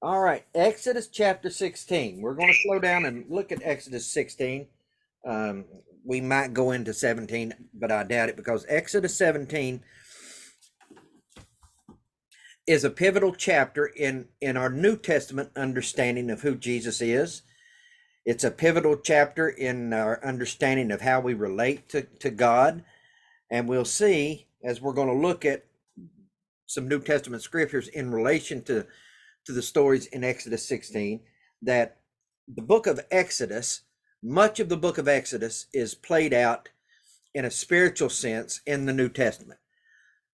All right, Exodus chapter 16. We're going to slow down and look at Exodus 16. Um, we might go into 17, but I doubt it because Exodus 17 is a pivotal chapter in our New Testament understanding of who Jesus is. It's a pivotal chapter in our understanding of how we relate to God. And we'll see as we're going to look at some New Testament scriptures in relation to the stories in Exodus 16, that the book of Exodus, much of the book of Exodus is played out in a spiritual sense in the New Testament.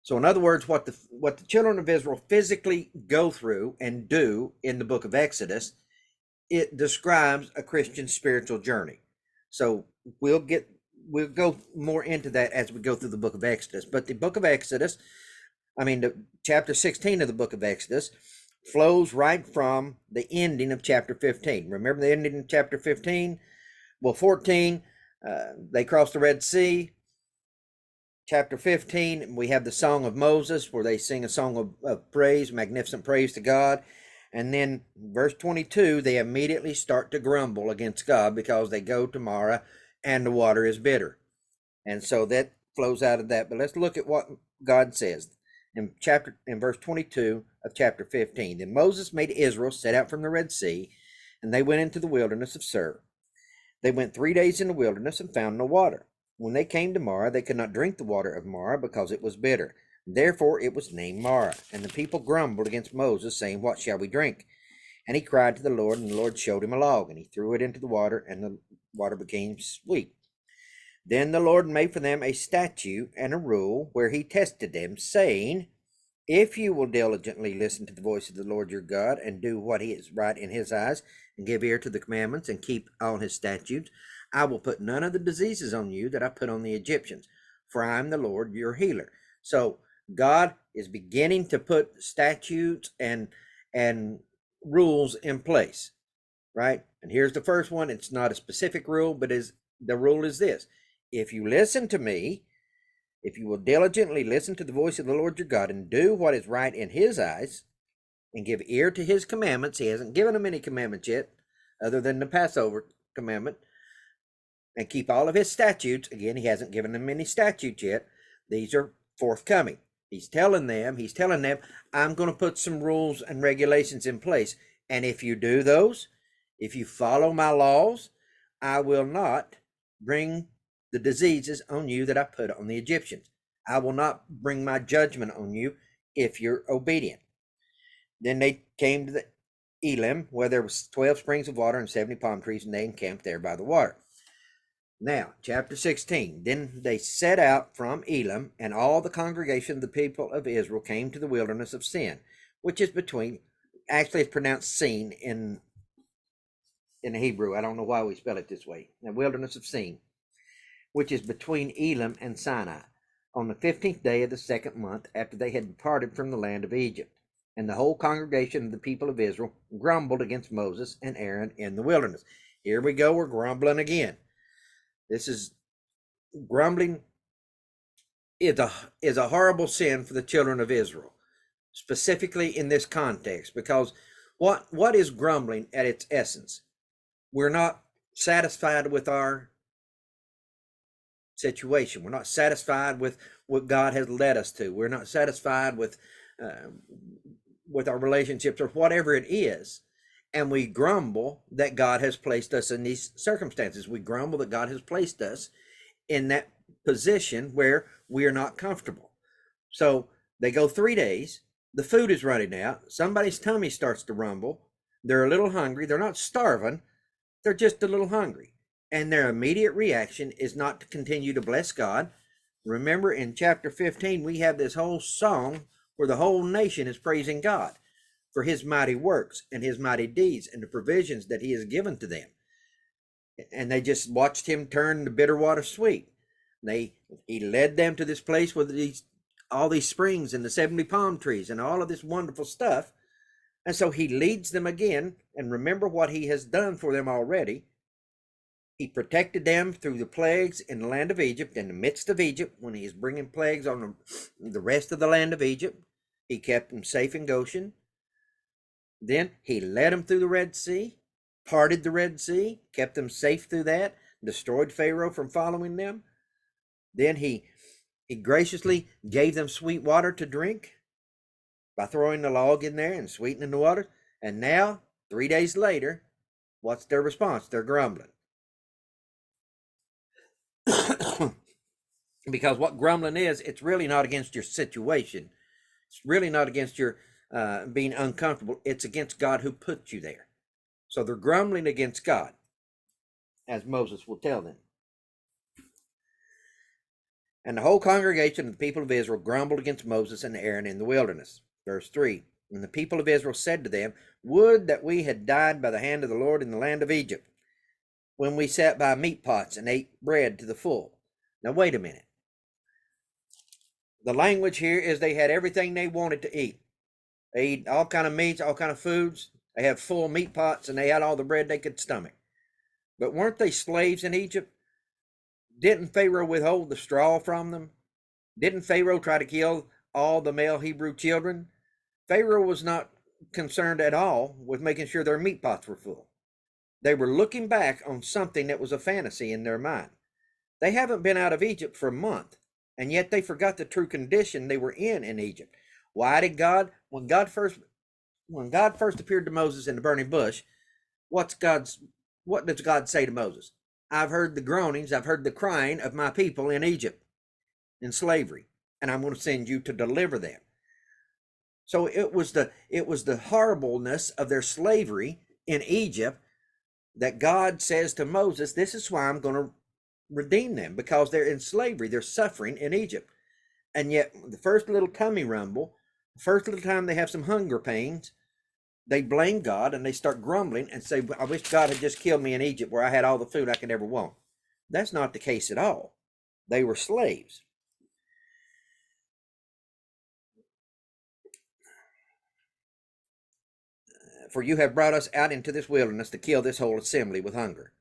So in other words, what the children of Israel physically go through and do in the book of Exodus, it describes a Christian spiritual journey. So we'll go more into that as we go through the book of Exodus. But the book of Exodus, the chapter 16 of the book of Exodus flows right from the ending of chapter 15. Remember the ending of chapter 15? Well, 14, they crossed the Red Sea. Chapter 15, we have the Song of Moses, where they sing a song of praise, magnificent praise to God. And then verse 22, they immediately start to grumble against God because they go to Marah and the water is bitter. And so that flows out of that. But let's look at what God says in verse 22 of chapter 15. Then Moses made Israel set out from the Red Sea, and they went into the wilderness of Sur. They went 3 days in the wilderness and found no water. When they came to Marah, they could not drink the water of Marah because it was bitter. Therefore it was named Marah. And the people grumbled against Moses, saying, "What shall we drink?" And he cried to the Lord, and the Lord showed him a log, and he threw it into the water, and the water became sweet. Then the Lord made for them a statute and a rule, where he tested them, saying, "If you will diligently listen to the voice of the Lord your God, and do what is right in his eyes, and give ear to the commandments, and keep all his statutes, I will put none of the diseases on you that I put on the Egyptians, for I am the Lord your healer." So God is beginning to put statutes and rules in place, right? And here's the first one. It's not a specific rule, but the rule is this: if you listen to me, if you will diligently listen to the voice of the Lord your God and do what is right in his eyes and give ear to his commandments — he hasn't given them any commandments yet other than the Passover commandment — and keep all of his statutes — again, he hasn't given them any statutes yet. These are forthcoming. He's telling them, I'm going to put some rules and regulations in place. And if you do those, if you follow my laws, I will not bring the diseases on you that I put on the Egyptians. I will not bring my judgment on you if you're obedient. Then they came to the Elim, where there was 12 springs of water and 70 palm trees, and they encamped there by the water. Now, chapter 16, then they set out from Elim, and all the congregation of the people of Israel came to the wilderness of Sin, which is between — actually it's pronounced Sin in the Hebrew. I don't know why we spell it this way. The wilderness of Sin, which is between Elim and Sinai, on the 15th day of the second month after they had departed from the land of Egypt. And the whole congregation of the people of Israel grumbled against Moses and Aaron in the wilderness. Here we go, we're grumbling again. This is grumbling is a horrible sin for the children of Israel, specifically in this context, because what is grumbling at its essence? We're not satisfied with our situation. We're not satisfied with what God has led us to. We're not satisfied with our relationships or whatever it is. And we grumble that God has placed us in these circumstances. We grumble that God has placed us in that position where we are not comfortable. So they go 3 days. The food is running out. Somebody's tummy starts to rumble. They're a little hungry. They're not starving. They're just a little hungry. And their immediate reaction is not to continue to bless God. Remember, in chapter 15, we have this whole song where the whole nation is praising God for his mighty works and his mighty deeds and the provisions that he has given to them. And they just watched him turn the bitter water sweet. He led them to this place with all these springs and the 70 palm trees and all of this wonderful stuff. And so he leads them again. And remember what he has done for them already. He protected them through the plagues in the land of Egypt, in the midst of Egypt, when he is bringing plagues on the rest of the land of Egypt. He kept them safe in Goshen. Then he led them through the Red Sea, parted the Red Sea, kept them safe through that, destroyed Pharaoh from following them. Then he graciously gave them sweet water to drink by throwing the log in there and sweetening the water. And now, 3 days later, what's their response? They're grumbling. Because what grumbling is, it's really not against your situation. It's really not against your being uncomfortable. It's against God who put you there. So they're grumbling against God, as Moses will tell them. And the whole congregation of the people of Israel grumbled against Moses and Aaron in the wilderness. Verse 3, and the people of Israel said to them, would that we had died by the hand of the Lord in the land of Egypt, when we sat by meat pots and ate bread to the full. Now wait a minute. The language here is they had everything they wanted to eat. They eat all kind of meats, all kind of foods. They had full meat pots and they had all the bread they could stomach. But weren't they slaves in Egypt? Didn't Pharaoh withhold the straw from them? Didn't Pharaoh try to kill all the male Hebrew children? Pharaoh was not concerned at all with making sure their meat pots were full. They were looking back on something that was a fantasy in their mind. They haven't been out of Egypt for a month, and yet they forgot the true condition they were in Egypt. Why did God, when God first appeared to Moses in the burning bush, what does God say to Moses? I've heard the groanings, I've heard the crying of my people in Egypt, in slavery, and I'm going to send you to deliver them. So it was the horribleness of their slavery in Egypt that God says to Moses, this is why I'm going to redeem them, because they're in slavery, they're suffering in Egypt. And yet the first little tummy rumble, the first little time they have some hunger pains, they blame God and they start grumbling and say, I wish God had just killed me in Egypt where I had all the food I could ever want. That's not the case at all. They were slaves. For you have brought us out into this wilderness to kill this whole assembly with hunger.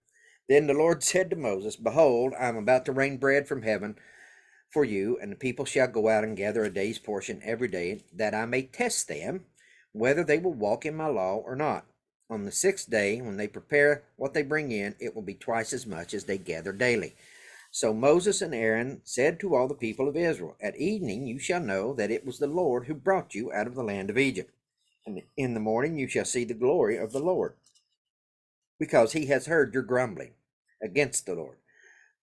Then the Lord said to Moses, behold, I am about to rain bread from heaven for you, and the people shall go out and gather a day's portion every day, that I may test them, whether they will walk in my law or not. On the 6th day, when they prepare what they bring in, it will be twice as much as they gather daily. So Moses and Aaron said to all the people of Israel, at evening you shall know that it was the Lord who brought you out of the land of Egypt. And in the morning you shall see the glory of the Lord, because he has heard your grumbling against the Lord.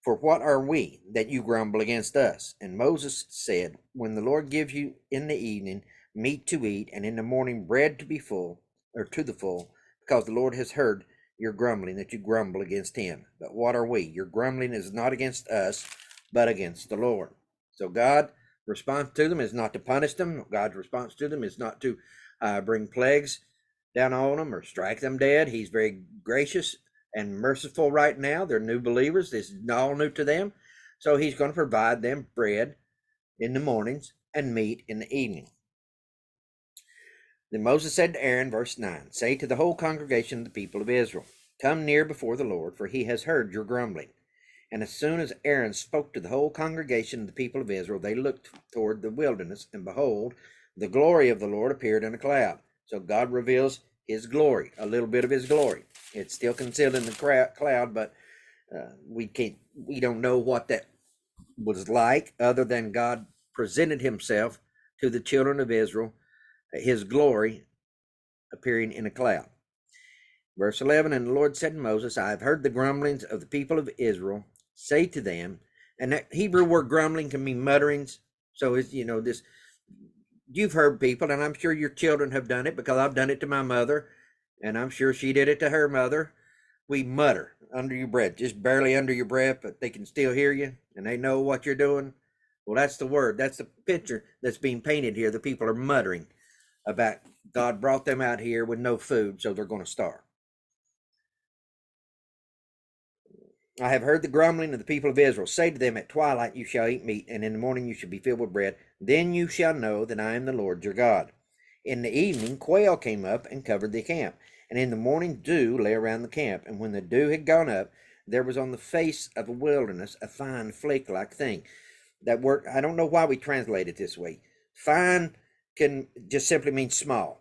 For what are we that you grumble against us? And Moses said, when the Lord gives you in the evening meat to eat, and in the morning bread to be full, or to the full, because the Lord has heard your grumbling, that you grumble against him. But what are we? Your grumbling is not against us, but against the Lord. So God's response to them is not to punish them. God's response to them is not to bring plagues down on them or strike them dead. He's very gracious and merciful right now. They're new believers. This is all new to them. So he's going to provide them bread in the mornings and meat in the evening. Then Moses said to Aaron, verse 9, say to the whole congregation of the people of Israel, come near before the Lord, for he has heard your grumbling. And as soon as Aaron spoke to the whole congregation of the people of Israel, they looked toward the wilderness, and behold, the glory of the Lord appeared in a cloud. So God reveals his glory, a little bit of his glory. It's still concealed in the cloud, but we don't know what that was like, other than God presented himself to the children of Israel, his glory appearing in a cloud. Verse 11, and the Lord said to Moses, I have heard the grumblings of the people of Israel. Say to them, and that Hebrew word grumbling can mean mutterings. So it's, this, you've heard people, and I'm sure your children have done it, because I've done it to my mother, and I'm sure she did it to her mother. We mutter under your breath, just barely under your breath, but they can still hear you, and they know what you're doing. Well, that's the word. That's the picture that's being painted here. The people are muttering about God brought them out here with no food, so they're going to starve. I have heard the grumbling of the people of Israel. Say to them, at twilight you shall eat meat, and in the morning you shall be filled with bread. Then you shall know that I am the Lord your God. In the evening quail came up and covered the camp, and in the morning dew lay around the camp. And when the dew had gone up, there was on the face of the wilderness a fine flake-like thing. That word, I don't know why we translate it this way. Fine can just simply mean small.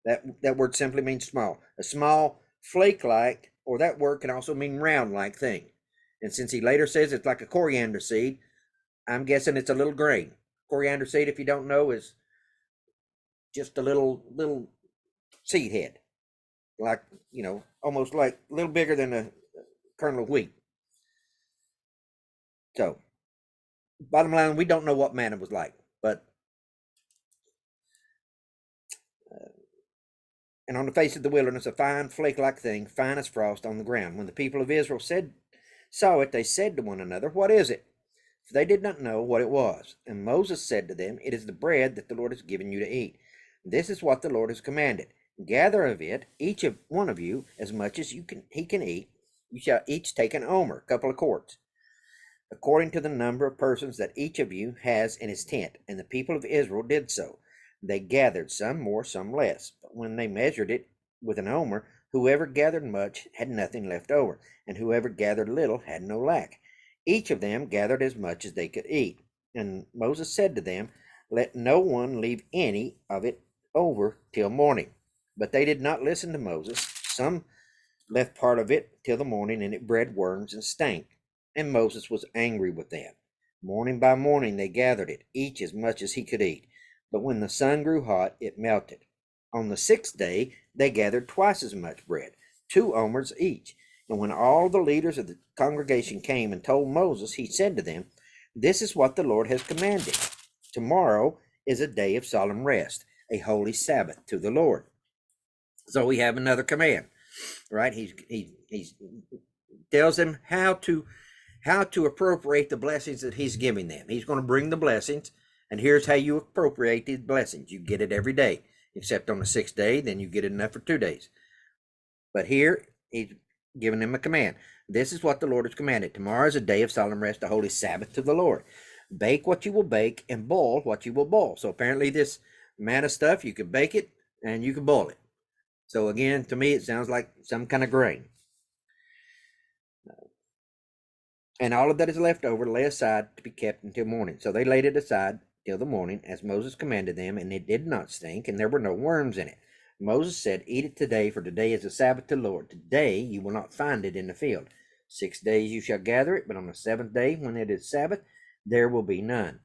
That word simply means small. A small flake-like, or that word can also mean round-like thing. And since he later says it's like a coriander seed, I'm guessing it's a little grain. Coriander seed, if you don't know, is just a little seed head, like, almost like a little bigger than a kernel of wheat. So, bottom line, we don't know what manna was like, but and on the face of the wilderness, a fine flake-like thing, fine as frost on the ground. When the people of Israel saw it, they said to one another, "What is it?" For they did not know what it was. And Moses said to them, "It is the bread that the Lord has given you to eat. This is what the Lord has commanded. Gather of it, each of one of you, as much as he can eat. You shall each take an omer, a couple of quarts, according to the number of persons that each of you has in his tent." And the people of Israel did so. They gathered, some more, some less. But when they measured it with an omer, whoever gathered much had nothing left over, and whoever gathered little had no lack. Each of them gathered as much as they could eat. And Moses said to them, "Let no one leave any of it over till morning." But they did not listen to Moses. Some left part of it till the morning, and it bred worms and stank. And Moses was angry with them. Morning by morning they gathered it, each as much as he could eat. But when the sun grew hot, it melted. On the 6th day they gathered twice as much bread, 2 omers each. And when all the leaders of the congregation came and told Moses, he said to them, "This is what the Lord has commanded. Tomorrow is a day of solemn rest, a holy Sabbath to the Lord." So we have another command, right? He tells them how to appropriate the blessings that he's giving them. He's going to bring the blessings, and here's how you appropriate these blessings. You get it every day, except on the 6th day, then you get it enough for 2 days. But here he's giving them a command. This is what the Lord has commanded. Tomorrow is a day of solemn rest, a holy Sabbath to the Lord. Bake what you will bake and boil what you will boil. So apparently this manna stuff, you can bake it and you can boil it. So again, to me, it sounds like some kind of grain. And all of that is left over, lay aside to be kept until morning. So they laid it aside till the morning, as Moses commanded them, and it did not stink, and there were no worms in it. Moses said, "Eat it today, for today is a Sabbath to the Lord. Today you will not find it in the field. 6 days you shall gather it, but on the 7th day, when it is Sabbath, there will be none."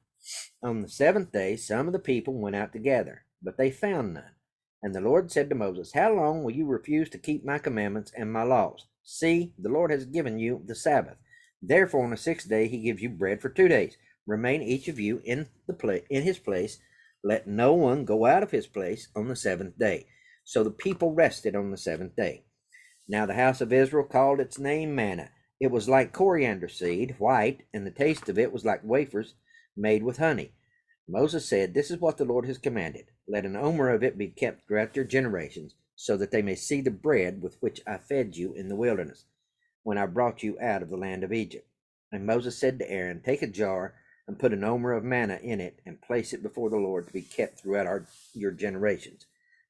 On the 7th day, some of the people went out to gather, but they found none. And the Lord said to Moses, "How long will you refuse to keep my commandments and my laws? See, the Lord has given you the Sabbath. Therefore, on the 6th day, he gives you bread for 2 days. Remain each of you in his place. Let no one go out of his place on the 7th day." So the people rested on the 7th day. Now the house of Israel called its name manna. It was like coriander seed, white, and the taste of it was like wafers made with honey. Moses said, "This is what the Lord has commanded. Let an omer of it be kept throughout your generations, so that they may see the bread with which I fed you in the wilderness, when I brought you out of the land of Egypt." And Moses said to Aaron, "Take a jar and put an omer of manna in it, and place it before the Lord to be kept throughout your generations."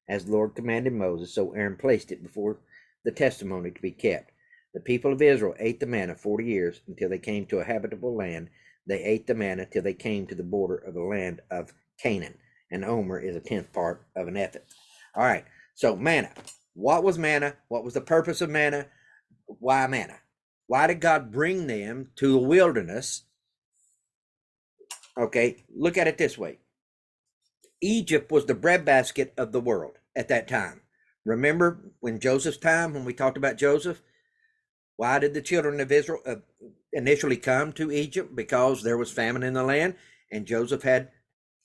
As the Lord commanded Moses, so Aaron placed it before the testimony to be kept. The people of Israel ate the manna 40 years, until they came to a habitable land. They ate the manna till they came to the border of the land of Canaan. An omer is a 10th part of an ephah. All right, so manna. What was manna? What was the purpose of manna? Why manna? Why did God bring them to the wilderness? Okay, look at it this way. Egypt was the breadbasket of the world at that time. Remember when Joseph's time, when we talked about Joseph? Why did the children of Israel initially come to Egypt? Because there was famine in the land, and Joseph had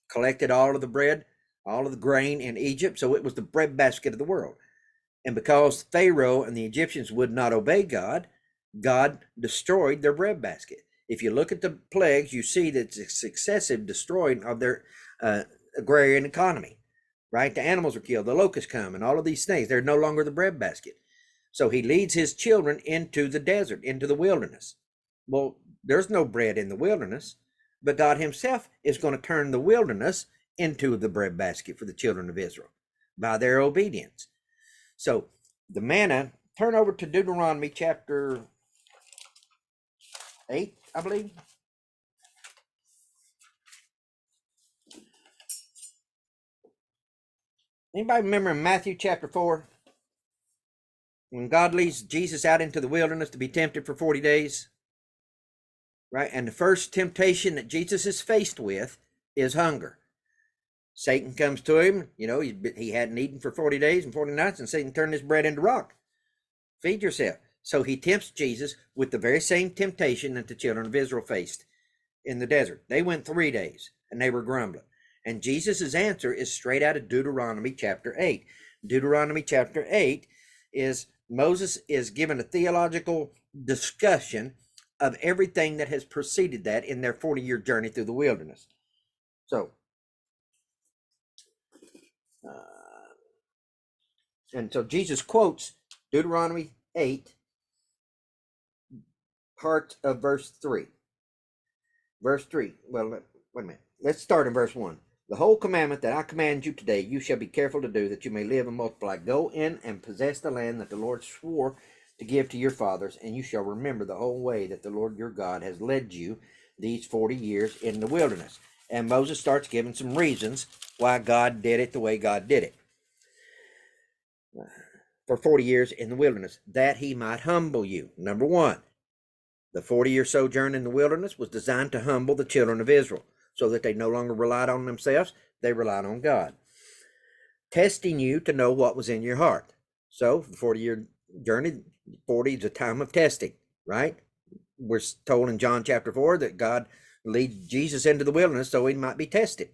collected all of the bread, all of the grain in Egypt, so it was the breadbasket of the world. And because Pharaoh and the Egyptians would not obey God, God destroyed their breadbasket. If you look at the plagues, you see that it's successive destroying of their agrarian economy, right? The animals are killed, the locusts come, and all of these things. They're no longer the breadbasket. So he leads his children into the desert, into the wilderness. Well, there's no bread in the wilderness, but God himself is going to turn the wilderness into the breadbasket for the children of Israel by their obedience. So the manna, turn over to Deuteronomy chapter 8, I believe. Anybody remember in Matthew chapter 4, when God leads Jesus out into the wilderness to be tempted for 40 days? Right? And the first temptation that Jesus is faced with is hunger. Satan comes to him, he hadn't eaten for 40 days and 40 nights, and Satan turned his bread into rock. Feed yourself. So he tempts Jesus with the very same temptation that the children of Israel faced in the desert. They went 3 days and they were grumbling. And Jesus' answer is straight out of Deuteronomy chapter 8. Deuteronomy chapter 8 is Moses is given a theological discussion of everything that has preceded that in their 40-year journey through the wilderness. So, and so Jesus quotes Deuteronomy 8, part of verse 3. Verse 3. Well, wait a minute. Let's start in verse 1. The whole commandment that I command you today, you shall be careful to do, that you may live and multiply. Go in and possess the land that the Lord swore to give to your fathers, and you shall remember the whole way that the Lord your God has led you these 40 years in the wilderness. And Moses starts giving some reasons why God did it the way God did it. For 40 years in the wilderness, that he might humble you. Number one, the 40-year sojourn in the wilderness was designed to humble the children of Israel, so that they no longer relied on themselves, they relied on God. Testing you to know what was in your heart. So the 40-year journey, 40 is a time of testing, right? We're told in John chapter 4 that God leads Jesus into the wilderness so he might be tested.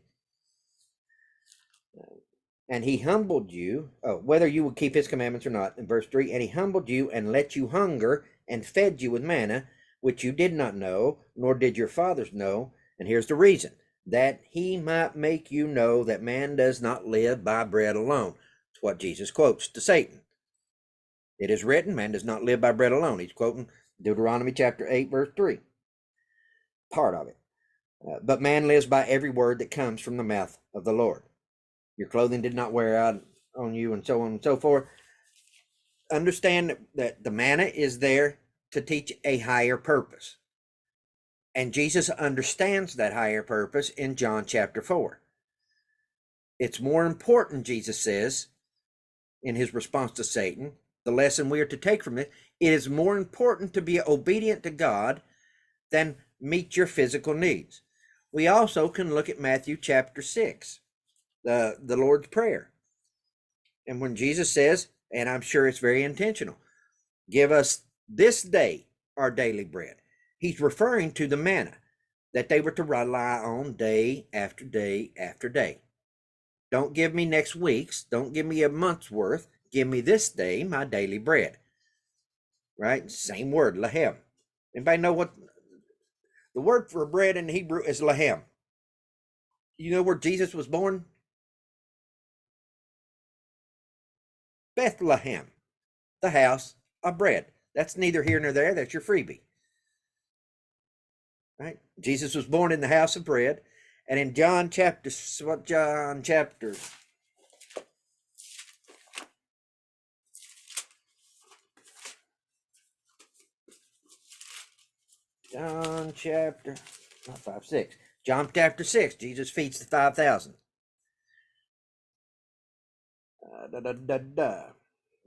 And he humbled you, whether you would keep his commandments or not, in verse 3, and he humbled you and let you hunger and fed you with manna, which you did not know, nor did your fathers know. And here's the reason, that he might make you know that man does not live by bread alone. It's what Jesus quotes to Satan. It is written, man does not live by bread alone. He's quoting Deuteronomy chapter 8, verse 3. Part of it. But man lives by every word that comes from the mouth of the Lord. Your clothing did not wear out on you, and so on and so forth. Understand that the manna is there to teach a higher purpose. And Jesus understands that higher purpose in John chapter 4. It's more important, Jesus says, in his response to Satan, the lesson we are to take from it, it is more important to be obedient to God than meet your physical needs. We also can look at Matthew chapter 6, the Lord's Prayer. And when Jesus says, and I'm sure it's very intentional, give us this day our daily bread. He's referring to the manna that they were to rely on day after day after day. Don't give me next week's, don't give me a month's worth, give me this day my daily bread. Right? Same word, lahem. Anybody know what the word for bread in Hebrew is? Lahem. You know where Jesus was born? Bethlehem, the house of bread. That's neither here nor there. That's your freebie. Right? Jesus was born in the house of bread. And in John chapter 6, Jesus feeds the 5,000.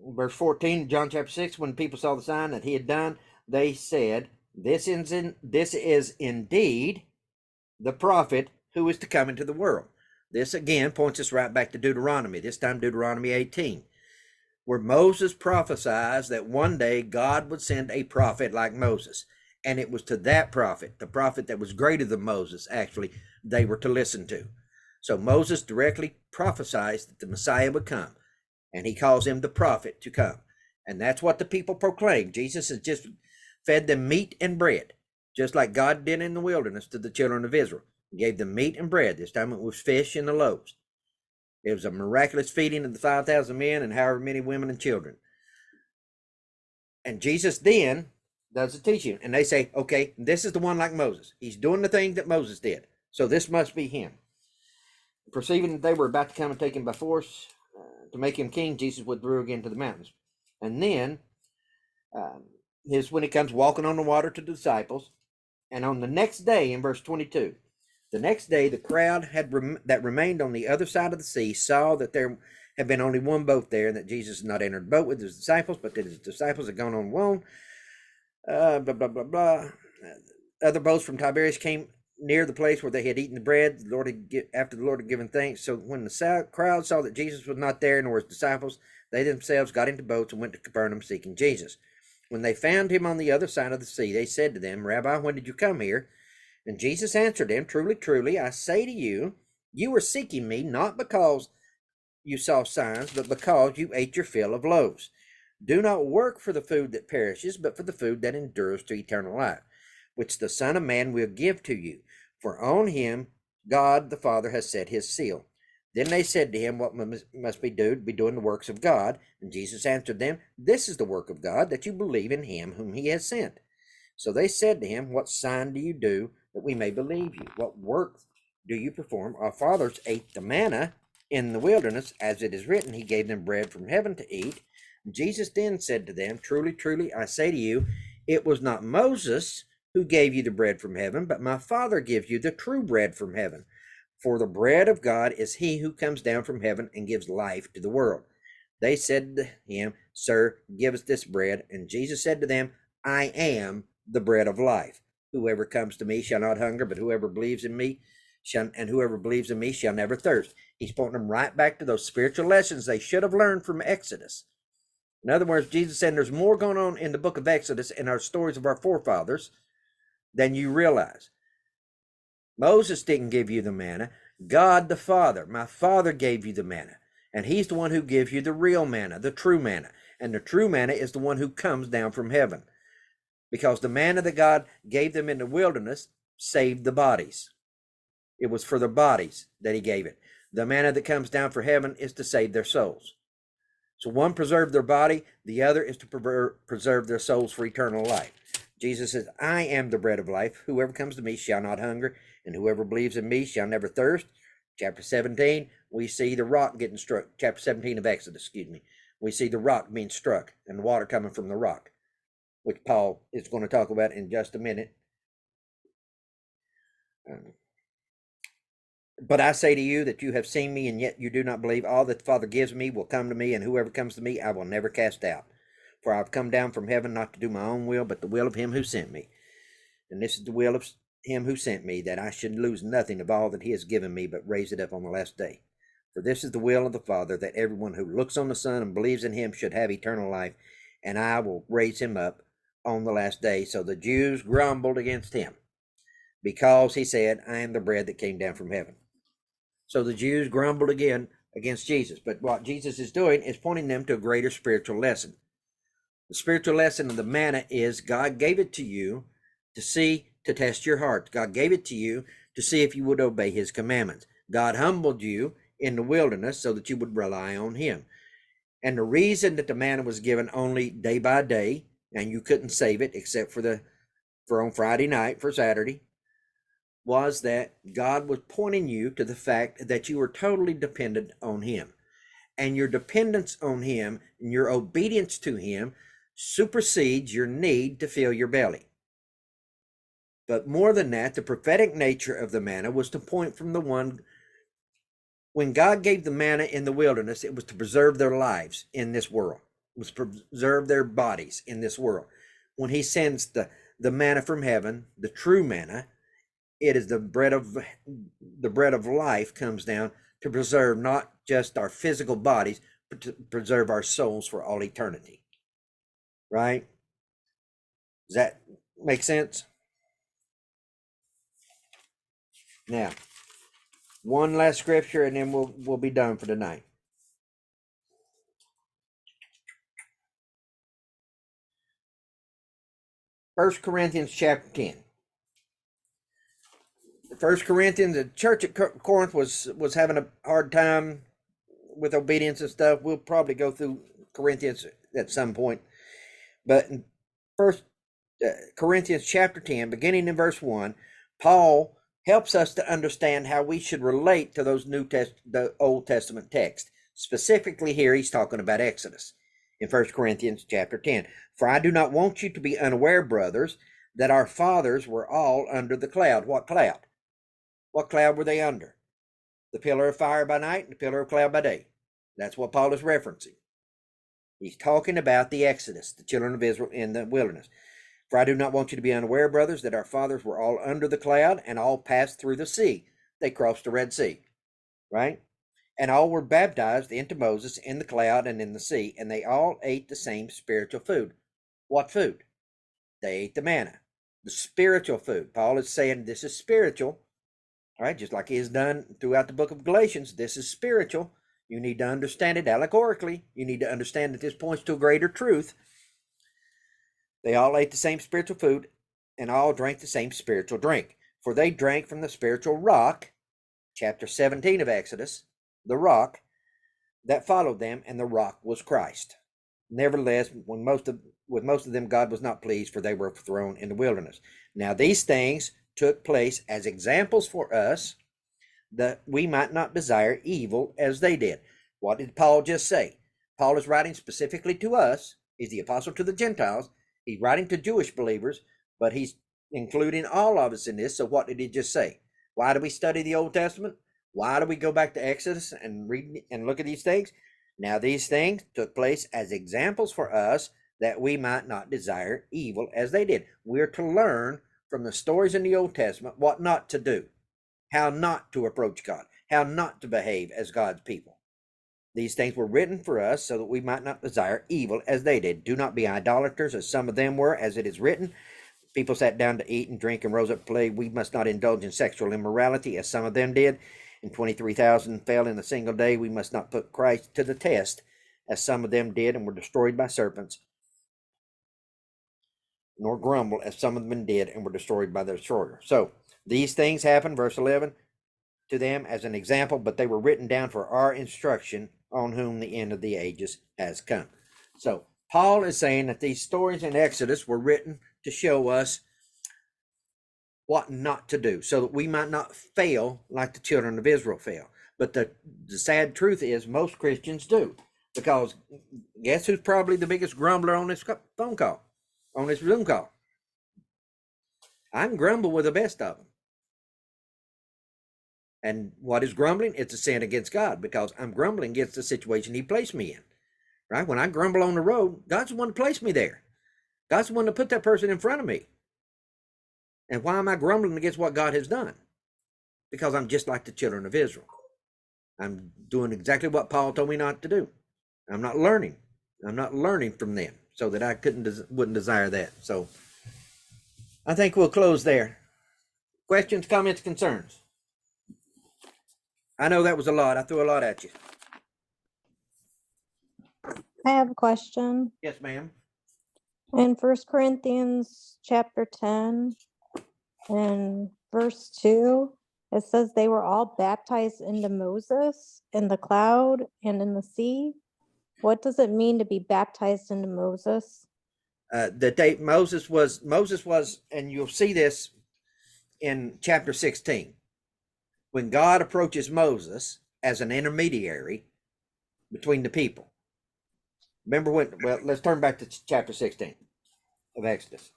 Verse 14, John chapter 6, when people saw the sign that he had done, they said, this is indeed the prophet who is to come into the world. This again points us right back to Deuteronomy, this time Deuteronomy 18, where Moses prophesies that one day God would send a prophet like Moses. And it was to that prophet, the prophet that was greater than Moses, actually, they were to listen to. So Moses directly prophesies that the Messiah would come, and he calls him the prophet to come. And that's what the people proclaim. Jesus has just fed them meat and bread, just like God did in the wilderness to the children of Israel. He gave them meat and bread. This time it was fish and the loaves. It was a miraculous feeding of the 5,000 men and however many women and children. And Jesus then does the teaching. And they say, okay, this is the one like Moses. He's doing the thing that Moses did. So this must be him. Perceiving that they were about to come and take him by force to make him king, Jesus withdrew again to the mountains. And then when he comes walking on the water to the disciples. And on the next day, in verse 22, the next day the crowd that remained on the other side of the sea saw that there had been only one boat there, and that Jesus had not entered the boat with his disciples, but that his disciples had gone on alone. Blah, blah, blah, blah. Other boats from Tiberias came near the place where they had eaten the bread. After the Lord had given thanks. So when the crowd saw that Jesus was not there, nor his disciples, they themselves got into boats and went to Capernaum seeking Jesus. When they found him on the other side of the sea, they said to them, Rabbi, when did you come here? And Jesus answered them, Truly, truly, I say to you, you were seeking me not because you saw signs, but because you ate your fill of loaves. Do not work for the food that perishes, but for the food that endures to eternal life, which the Son of Man will give to you. For on him God the Father has set his seal. Then they said to him, What must we do to be doing the works of God? And Jesus answered them, This is the work of God, that you believe in him whom he has sent. So they said to him, What sign do you do that we may believe you? What work do you perform? Our fathers ate the manna in the wilderness, as it is written, he gave them bread from heaven to eat. Jesus then said to them, Truly, truly, I say to you, it was not Moses who gave you the bread from heaven, but my Father gives you the true bread from heaven. For the bread of God is he who comes down from heaven and gives life to the world. They said to him, Sir, give us this bread. And Jesus said to them, I am the bread of life. Whoever comes to me shall not hunger, but whoever believes in me shall never thirst. He's pointing them right back to those spiritual lessons they should have learned from Exodus. In other words, Jesus said there's more going on in the book of Exodus in our stories of our forefathers than you realize. Moses didn't give you the manna. God the Father, my Father gave you the manna. And he's the one who gives you the real manna, the true manna. And the true manna is the one who comes down from heaven. Because the manna that God gave them in the wilderness saved the bodies. It was for the bodies that he gave it. The manna that comes down from heaven is to save their souls. So one preserved their body, the other is to preserve their souls for eternal life. Jesus says, I am the bread of life. Whoever comes to me shall not hunger, and whoever believes in me shall never thirst. Chapter 17, we see the rock getting struck. Chapter 17 of Exodus, we see the rock being struck and the water coming from the rock, which Paul is going to talk about in just a minute. But I say to you that you have seen me, and yet you do not believe. All that the Father gives me will come to me, and whoever comes to me I will never cast out. For I have come down from heaven not to do my own will, but the will of him who sent me. And this is the will of him who sent me, that I should lose nothing of all that he has given me, but raise it up on the last day. For this is the will of the Father, that everyone who looks on the Son and believes in him should have eternal life, and I will raise him up on the last day. So the Jews grumbled against him, because he said, I am the bread that came down from heaven. So the Jews grumbled again against Jesus. But what Jesus is doing is pointing them to a greater spiritual lesson. The spiritual lesson of the manna is God gave it to you to test your heart. God gave it to you to see if you would obey his commandments. God humbled you in the wilderness so that you would rely on him. And the reason that the manna was given only day by day, and you couldn't save it except for on Friday night, for Saturday, was that God was pointing you to the fact that you were totally dependent on him. And your dependence on him and your obedience to him supersedes your need to fill your belly. But more than that, the prophetic nature of the manna was to point from the one. When God gave the manna in the wilderness, it was to preserve their lives in this world. It was to preserve their bodies in this world. When he sends the manna from heaven, the true manna, it is the bread of life comes down to preserve not just our physical bodies, but to preserve our souls for all eternity. Right? Does that make sense? Now, one last scripture, and then we'll be done for tonight. 1 Corinthians chapter 10. 1 Corinthians, the church at Corinth was having a hard time with obedience and stuff. We'll probably go through Corinthians at some point. But in 1 Corinthians chapter 10, beginning in verse 1, Paul helps us to understand how we should relate to those the Old Testament texts. Specifically here, he's talking about Exodus in 1 Corinthians chapter 10. For I do not want you to be unaware, brothers, that our fathers were all under the cloud. What cloud? What cloud were they under? The pillar of fire by night and the pillar of cloud by day. That's what Paul is referencing. He's talking about the Exodus, the children of Israel in the wilderness. For I do not want you to be unaware, brothers, that our fathers were all under the cloud and all passed through the sea. They crossed the Red Sea, right? And all were baptized into Moses in the cloud and in the sea, and they all ate the same spiritual food. What food? They ate the manna, the spiritual food. Paul is saying this is spiritual, right? Just like he has done throughout the book of Galatians. This is spiritual. You need to understand it allegorically. You need to understand that this points to a greater truth. They all ate the same spiritual food and all drank the same spiritual drink. For they drank from the spiritual rock, chapter 17 of Exodus, the rock that followed them, and the rock was Christ. Nevertheless, with most of them, God was not pleased, for they were thrown in the wilderness. Now these things took place as examples for us, that we might not desire evil as they did. What did Paul just say? Paul is writing specifically to us. He's the apostle to the Gentiles. He's writing to Jewish believers, but he's including all of us in this. So what did he just say? Why do we study the Old Testament? Why do we go back to Exodus and read and look at these things? Now these things took place as examples for us, that we might not desire evil as they did. We're to learn from the stories in the Old Testament what not to do, how not to approach God, how not to behave as God's people. These things were written for us so that we might not desire evil as they did. Do not be idolaters as some of them were, as it is written. People sat down to eat and drink and rose up to play. We must not indulge in sexual immorality as some of them did. And 23,000 fell in a single day. We must not put Christ to the test as some of them did and were destroyed by serpents, nor grumble as some of them did and were destroyed by the destroyer. So these things happened, verse 11, to them as an example, but they were written down for our instruction, on whom the end of the ages has come. So Paul is saying that these stories in Exodus were written to show us what not to do, so that we might not fail like the children of Israel fail. But the sad truth is most Christians do, because guess who's probably the biggest grumbler on this phone call, on this Zoom call? I can grumble with the best of them. And what is grumbling? It's a sin against God, because I'm grumbling against the situation he placed me in, right? When I grumble on the road, God's the one that placed me there. God's the one that put that person in front of me. And why am I grumbling against what God has done? Because I'm just like the children of Israel. I'm doing exactly what Paul told me not to do. I'm not learning. I'm not learning from them, so that I wouldn't desire that. So I think we'll close there. Questions, comments, concerns? I know that was a lot. I threw a lot at you. I have a question. Yes, ma'am. In 1 Corinthians chapter 10 and verse 2, it says they were all baptized into Moses in the cloud and in the sea. What does it mean to be baptized into Moses? That Moses was, and you'll see this in chapter 16. When God approaches Moses as an intermediary between the people. Remember when, well, let's turn back to chapter 16 of Exodus.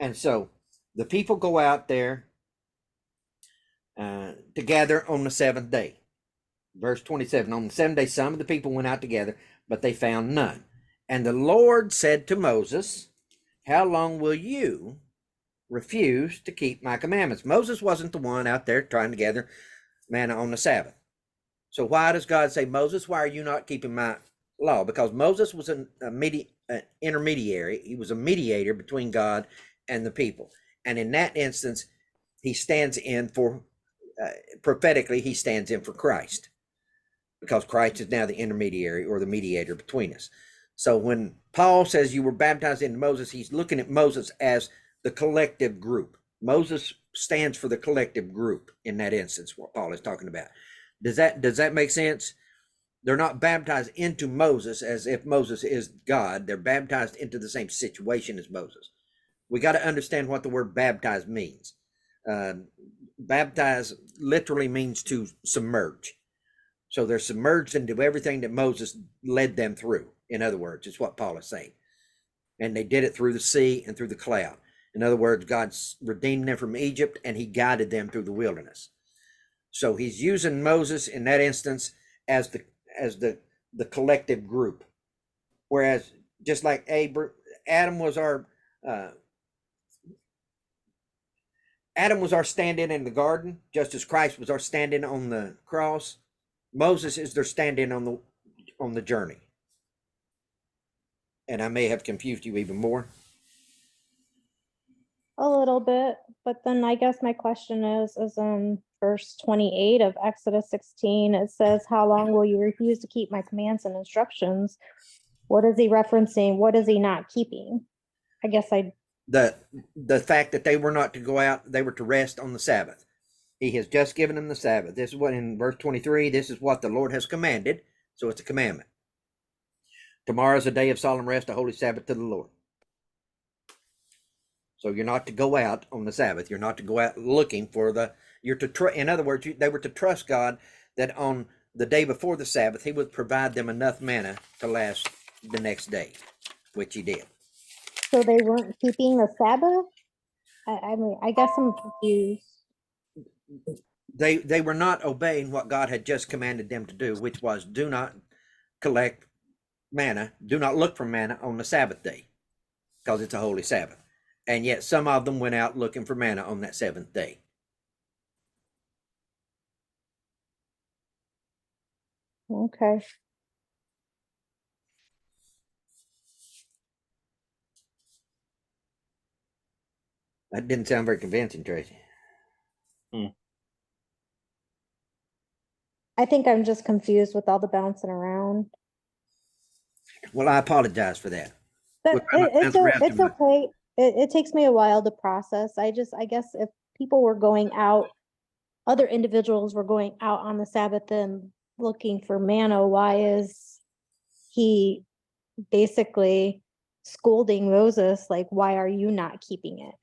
And so the people go out there to gather on the seventh day. Verse 27, on the seventh day, some of the people went out together, but they found none. And the Lord said to Moses, how long will you refuse to keep my commandments? Moses wasn't the one out there trying to gather manna on the Sabbath. So why does God say, Moses, why are you not keeping my law? Because Moses was an intermediary. He was a mediator between God and the people. And in that instance, he stands in for, prophetically, he stands in for Christ, because Christ is now the intermediary or the mediator between us. So when Paul says you were baptized into Moses, he's looking at Moses as the collective group. Moses stands for the collective group in that instance, what Paul is talking about. Does that make sense? They're not baptized into Moses as if Moses is God. They're baptized into the same situation as Moses. We got to understand what the word baptize means. Baptize literally means to submerge. So they're submerged into everything that Moses led them through. In other words, it's what Paul is saying. And they did it through the sea and through the cloud. In other words, God redeemed them from Egypt and he guided them through the wilderness. So he's using Moses in that instance as the collective group. Whereas just like Adam was our stand-in in the garden, just as Christ was our stand-in on the cross. Moses is their stand-in on the journey. And I may have confused you even more. A little bit, but then I guess my question is in verse 28 of Exodus 16, it says, "How long will you refuse to keep my commands and instructions?" What is he referencing? What is he not keeping? I guess the fact that they were not to go out, they were to rest on the Sabbath. He has just given them the Sabbath. This is what in verse 23, this is what the Lord has commanded. So it's a commandment. Tomorrow is a day of solemn rest, a holy Sabbath to the Lord. So you're not to go out on the Sabbath. You're not to go out looking for in other words, they were to trust God that on the day before the Sabbath, he would provide them enough manna to last the next day, which he did. So they weren't keeping the Sabbath? I mean, I guess I'm confused. They were not obeying what God had just commanded them to do, which was do not collect manna, do not look for manna on the Sabbath day, because it's a holy Sabbath. And yet some of them went out looking for manna on that seventh day. Okay. That didn't sound very convincing, Tracy. I think I'm just confused with all the bouncing around. Well, I apologize for that. But it's okay. It takes me a while to process. I guess if people were going out, other individuals were going out on the Sabbath and looking for manna, why is he basically scolding Moses? Like, why are you not keeping it?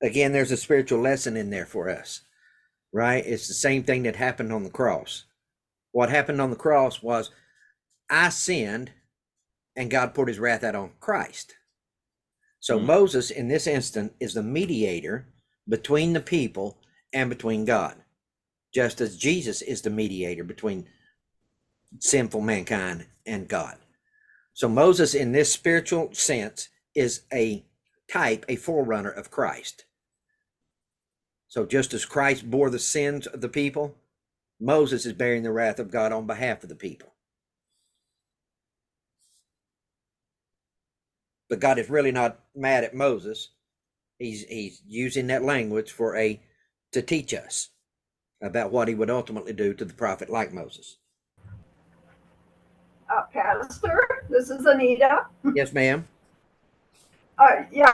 Again, there's a spiritual lesson in there for us, right? It's the same thing that happened on the cross. What happened on the cross was I sinned and God poured his wrath out on Christ. So Moses, in this instant, is the mediator between the people and between God, just as Jesus is the mediator between sinful mankind and God. So Moses, in this spiritual sense, is a type, a forerunner of Christ. So just as Christ bore the sins of the people, Moses is bearing the wrath of God on behalf of the people. But God is really not mad at Moses. He's using that language to teach us about what he would ultimately do to the prophet like Moses. Pastor, this is Anita. Yes, ma'am. Yeah,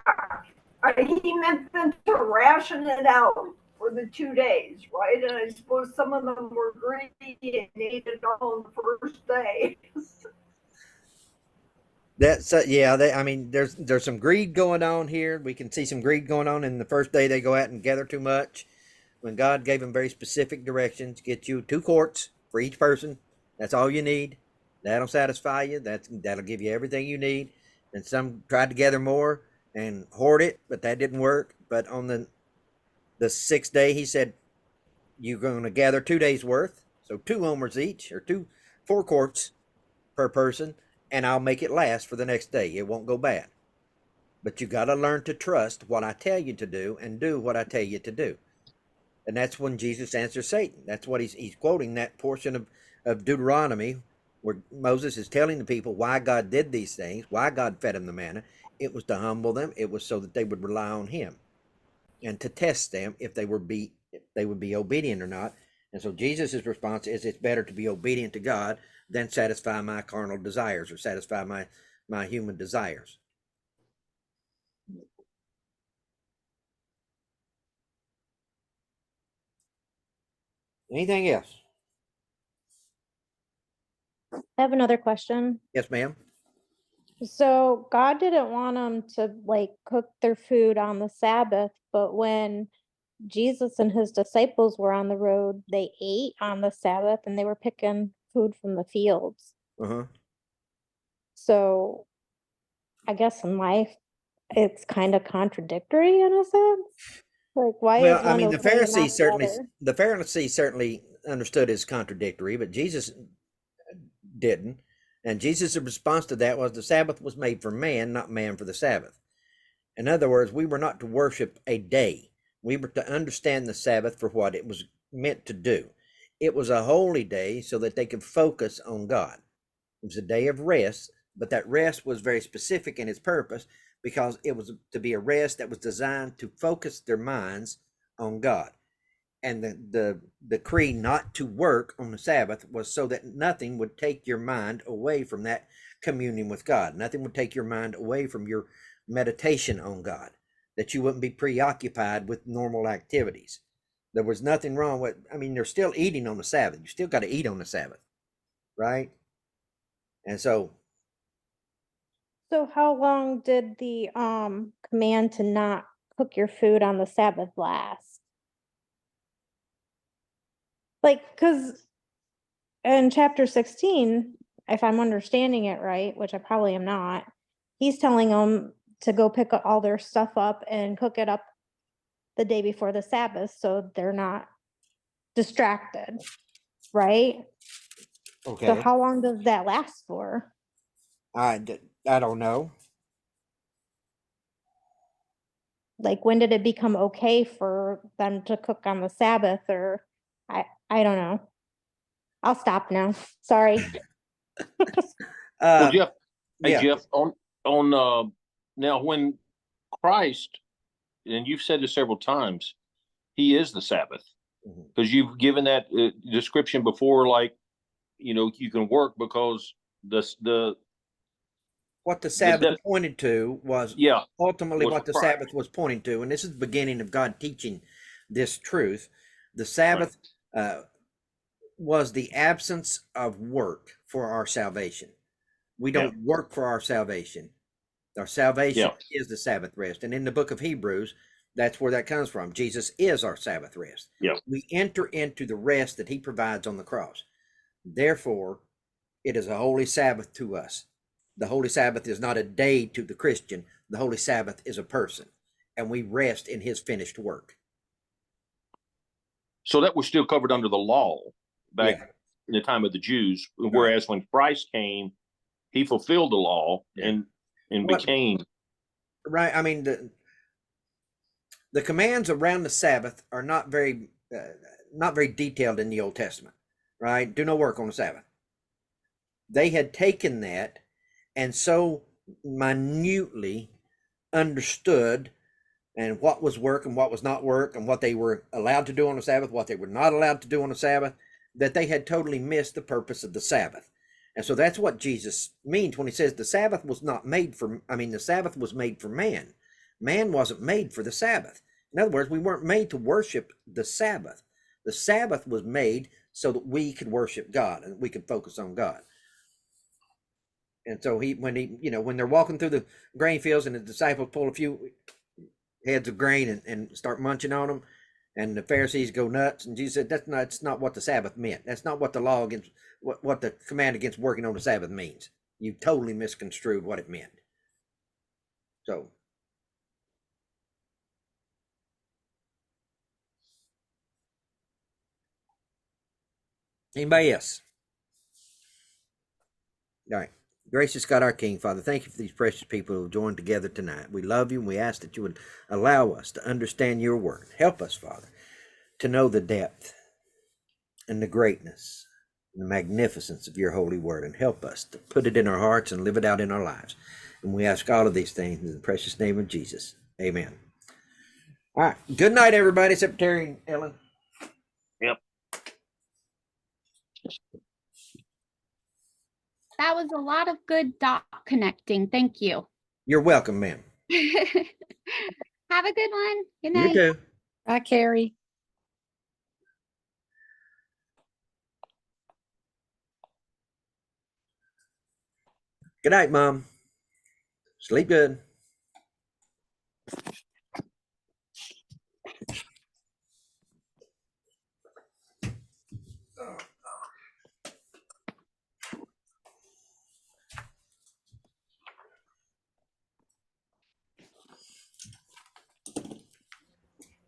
he meant them to ration it out for the 2 days, right? And I suppose some of them were greedy and ate it all on the first day. That's I mean, there's some greed going on here. We can see some greed going on in the first day they go out and gather too much. When God gave them very specific directions, get you 2 quarts for each person. That's all you need. That'll satisfy you. That'll give you everything you need. And some tried to gather more and hoard it, but that didn't work. But on the 6th day, he said, you're going to gather 2 days worth. So 2 omers each, or 4 quarts per person, and I'll make it last for the next day. It won't go bad. But you got to learn to trust what I tell you to do and do what I tell you to do. And that's when Jesus answers Satan. That's what he's quoting that portion of Deuteronomy where Moses is telling the people why God did these things, why God fed them the manna. It was to humble them. It was so that they would rely on him and to test them if they would be obedient or not. And so Jesus' response is, it's better to be obedient to God than satisfy my carnal desires or satisfy my human desires. Anything else? I have another question. Yes, ma'am. So God didn't want them to like cook their food on the Sabbath, but when Jesus and his disciples were on the road, they ate on the Sabbath and they were picking food from the fields. Uh-huh. So I guess in life, it's kind of contradictory in a sense. Like, why Well, is I one mean, okay and not the other? The Pharisees certainly understood as contradictory, but Jesus didn't. And Jesus' response to that was the Sabbath was made for man, not man for the Sabbath. In other words, we were not to worship a day. We were to understand the Sabbath for what it was meant to do. It was a holy day so that they could focus on God. It was a day of rest, but that rest was very specific in its purpose because it was to be a rest that was designed to focus their minds on God. And the decree not to work on the Sabbath was so that nothing would take your mind away from that communion with God. Nothing would take your mind away from your meditation on God, that you wouldn't be preoccupied with normal activities. There was nothing wrong with, I mean, they're still eating on the Sabbath. You still got to eat on the Sabbath, right? And so, So how long did the command to not cook your food on the Sabbath last? Like, because in chapter 16, if I'm understanding it right, which I probably am not, he's telling them to go pick all their stuff up and cook it up the day before the Sabbath so they're not distracted, right? So okay, how long does that last for? I don't know. Like, when did it become okay for them to cook on the Sabbath? Or I don't know. I'll stop now. Sorry. Well, Uh, Jeff, hey yeah, Jeff, on now when Christ, and you've said this several times, he is the Sabbath, mhm. because you've given that description before, like, you can work because the What the the Sabbath death, pointed to was yeah, ultimately was what the Christ, Sabbath was pointing to, and this is the beginning of God teaching this truth. The right? Sabbath was the absence of work for our salvation. We Yeah, don't work for our salvation. Our salvation yeah. is the Sabbath rest. And in the book of Hebrews, that's where that comes from. Jesus is our Sabbath rest. Yeah. We enter into the rest that he provides on the cross. Therefore, it is a holy Sabbath to us. The holy Sabbath is not a day to the Christian. The holy Sabbath is a person, and we rest in his finished work. So that was still covered under the law back Yeah, in the time of the Jews, right. whereas when Christ came, he fulfilled the law Yeah. and What, became. right? I mean, the commands around the Sabbath are not very detailed in the Old Testament, right? Do no work on the Sabbath. They had taken that and so minutely understood and what was work and what was not work and what they were allowed to do on the Sabbath, what they were not allowed to do on the Sabbath, that they had totally missed the purpose of the Sabbath. And so that's what Jesus means when he says the Sabbath was not made for, I mean, the Sabbath was made for man. Man wasn't made for the Sabbath. In other words, we weren't made to worship the Sabbath. The Sabbath was made so that we could worship God and we could focus on God. And so when they're walking through the grain fields and the disciples pull a few heads of grain and start munching on them, and the Pharisees go nuts, and Jesus said, that's not what the Sabbath meant. That's not what the law against what the command against working on the Sabbath means. You totally misconstrued what it meant. So anybody else? All right. Gracious God, our King, Father, thank you for these precious people who have joined together tonight. We love you, and we ask that you would allow us to understand your word. Help us, Father, to know the depth and the greatness and the magnificence of your holy word, and help us to put it in our hearts and live it out in our lives. And we ask all of these things in the precious name of Jesus. Amen. All right. Good night, everybody. Secretary Ellen. Yep. That was a lot of good dot connecting. Thank you. You're welcome, ma'am. Have a good one. Good You night. too. Hi, Carrie. Good night, Mom. Sleep good.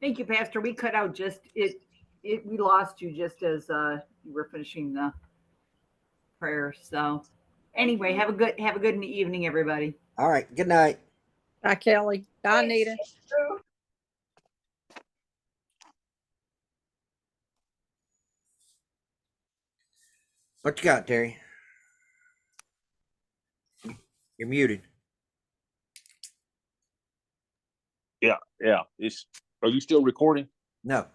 Thank you, Pastor. We cut out just we lost you just as you were finishing the prayer. So anyway, have a good evening, everybody. All right. Good night. Bye, Kelly. Bye, Anita. What you got, Terry? You're muted. Yeah. Are you still recording? No.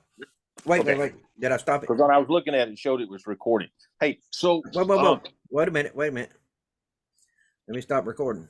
Wait, Okay. wait. Did I stop it? Because when I was looking at it, it showed it was recording. Hey, so Whoa. Wait a minute. Let me stop recording.